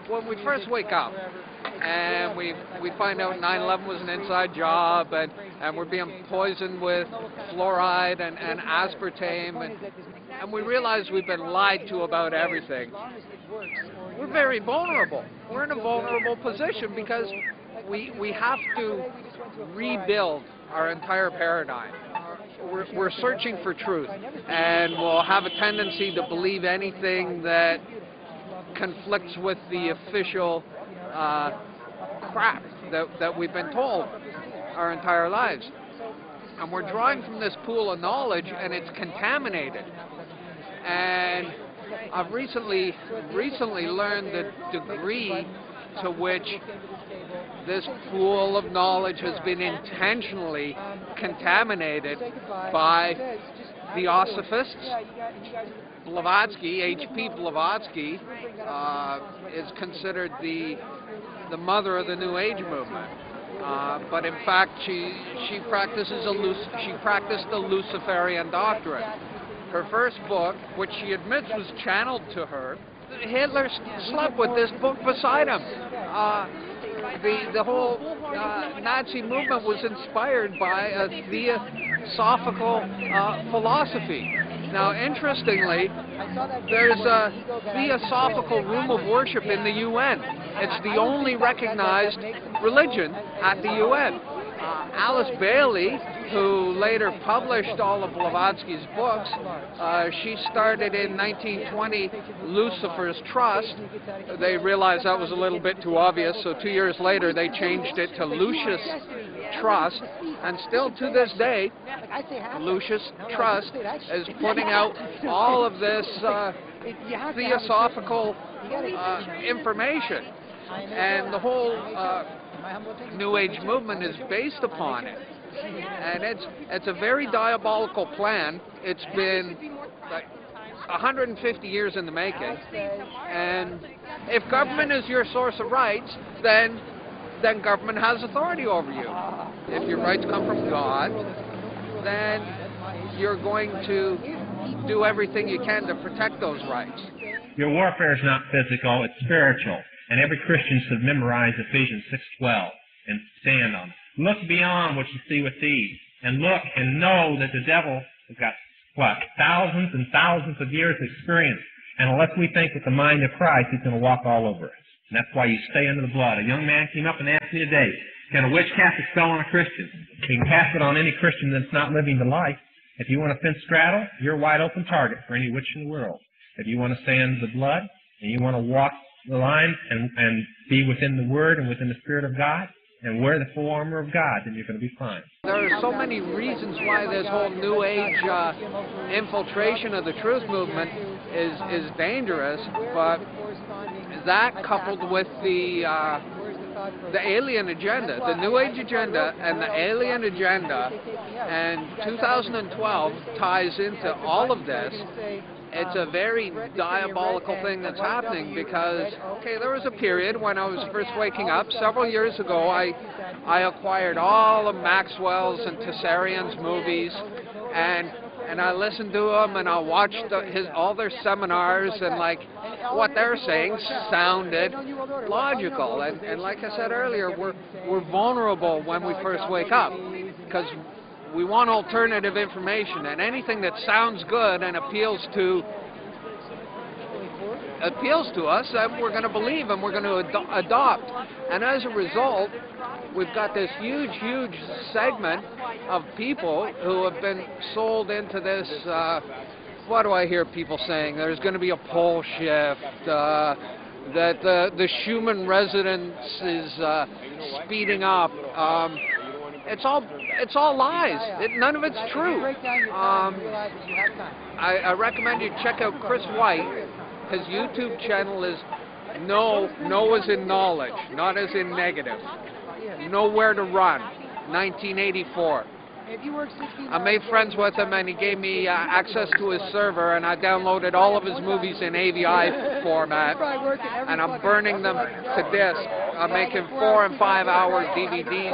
when we first wake up and we find out 9/11 was an inside job and we're being poisoned with fluoride and aspartame and we realize we've been lied to about everything, we're very vulnerable. We're in a vulnerable position because we have to rebuild our entire paradigm. We're searching for truth, and we'll have a tendency to believe anything that conflicts with the official crap that we've been told our entire lives. And we're drawing from this pool of knowledge, and it's contaminated. And I've recently learned the degree to which this pool of knowledge has been intentionally contaminated by Theosophists. Blavatsky, H.P. Blavatsky, is considered the mother of the New Age movement. But in fact, she practiced the Luciferian doctrine. Her first book, which she admits was channeled to her, Hitler slept with this book beside him. The whole Nazi movement was inspired by a theosophical philosophy. Now, interestingly, there's a theosophical room of worship in the UN. It's the only recognized religion at the UN. Alice Bailey, who later published all of Blavatsky's books, she started in 1920 Lucifer's Trust. They realized that was a little bit too obvious, so 2 years later they changed it to Lucius Trust, and still to this day, Lucius Trust is putting out all of this theosophical information, and the whole New Age movement is based upon it. And it's a very diabolical plan. It's been like 150 years in the making. And if government is your source of rights, then government has authority over you. If your rights come from God, then you're going to do everything you can to protect those rights. Your warfare is not physical, it's spiritual. And every Christian should memorize Ephesians 6:12 and stand on it. Look beyond what you see with these, and look and know that the devil has got, thousands and thousands of years of experience. And unless we think with the mind of Christ, he's going to walk all over us. And that's why you stay under the blood. A young man came up and asked me today, can a witch cast a spell on a Christian? He can cast it on any Christian that's not living the life. If you want to fence straddle, you're a wide open target for any witch in the world. If you want to stay under the blood, and you want to walk the line and be within the Word and within the Spirit of God, and wear the full armor of God, then you're going to be fine. There are so many reasons why this whole New Age infiltration of the truth movement is dangerous, but that coupled with the alien agenda, the New Age agenda and the alien agenda, and 2012 ties into all of this. It's a very diabolical thing that's happening because, okay, there was a period when I was first waking up. Several years ago, I acquired all of Maxwell's and Tessarian's movies, and I listened to them, and I watched all their seminars, and like what they're saying sounded logical. And like I said earlier, we're vulnerable when we first wake up because we want alternative information, and anything that sounds good and appeals to us, we're going to believe and we're going to adopt. And as a result, we've got this huge segment of people who have been sold into this, what do I hear people saying? There's going to be a pole shift, that the Schumann resonance is speeding up. It's all lies. None of it's true. I recommend you check out Chris White. His YouTube channel is No as in knowledge, not as in negative. Nowhere to Run, 1984. I made friends with him, and he gave me access to his server, and I downloaded all of his movies in AVI format, and I'm burning them to disc. I'm making 4 and 5 hour DVDs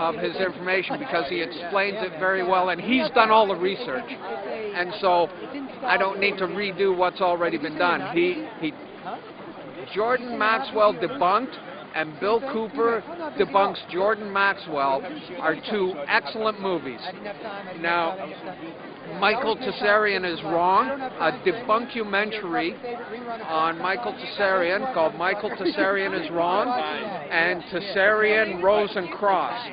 of his information because he explains it very well, and he's done all the research, and so I don't need to redo what's already been done. Jordan Maxwell Debunked and Bill Cooper Debunks Jordan Maxwell are two excellent movies. Now, Michael Tessarian is Wrong, a debunkumentary on Michael Tessarian called Michael Tessarian is Wrong, and Tessarian, Rose and Cross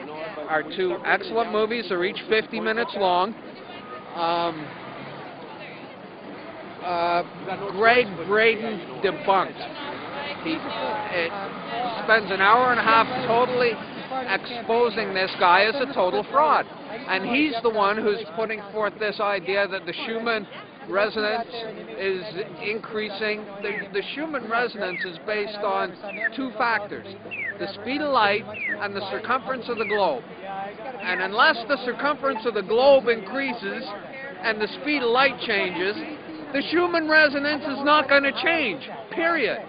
are two excellent movies. They're each 50 minutes long. Greg Braden Debunked. He spends an hour and a half totally exposing this guy as a total fraud. And he's the one who's putting forth this idea that the Schumann resonance is increasing. The Schumann resonance is based on two factors: the speed of light and the circumference of the globe. And unless the circumference of the globe increases and the speed of light changes, the Schumann resonance is not going to change, period.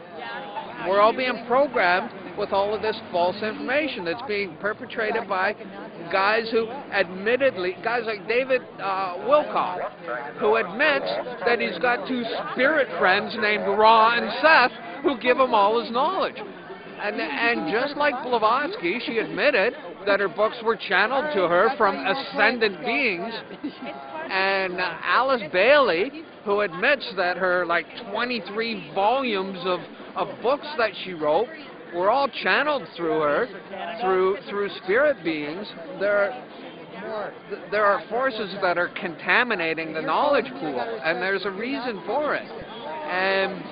We're all being programmed with all of this false information that's being perpetrated by guys who admittedly, guys like David Wilcock, who admits that he's got two spirit friends named Ra and Seth who give him all his knowledge. And just like Blavatsky, she admitted that her books were channeled to her from ascendant beings. And Alice Bailey, who admits that her 23 volumes of books that she wrote were all channeled through her, through spirit beings. There are forces that are contaminating the knowledge pool, and there's a reason for it. And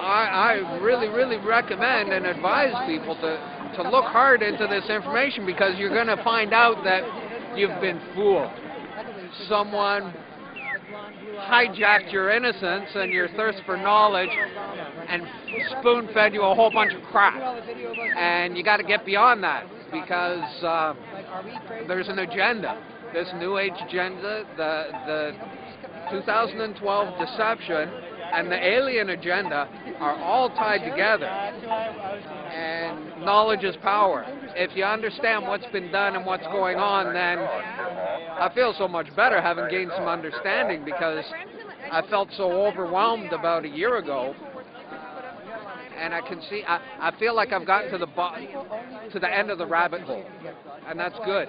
I really, really recommend and advise people to look hard into this information, because you're going to find out that you've been fooled. Someone hijacked your innocence and your thirst for knowledge and spoon-fed you a whole bunch of crap. And you got to get beyond that, because there's an agenda. This New Age agenda, the 2012 deception, and the alien agenda are all tied together. And knowledge is power. If you understand what's been done and what's going on, then I feel so much better having gained some understanding, because I felt so overwhelmed about a year ago. And I can see, I feel like I've gotten to the end of the rabbit hole, and that's good.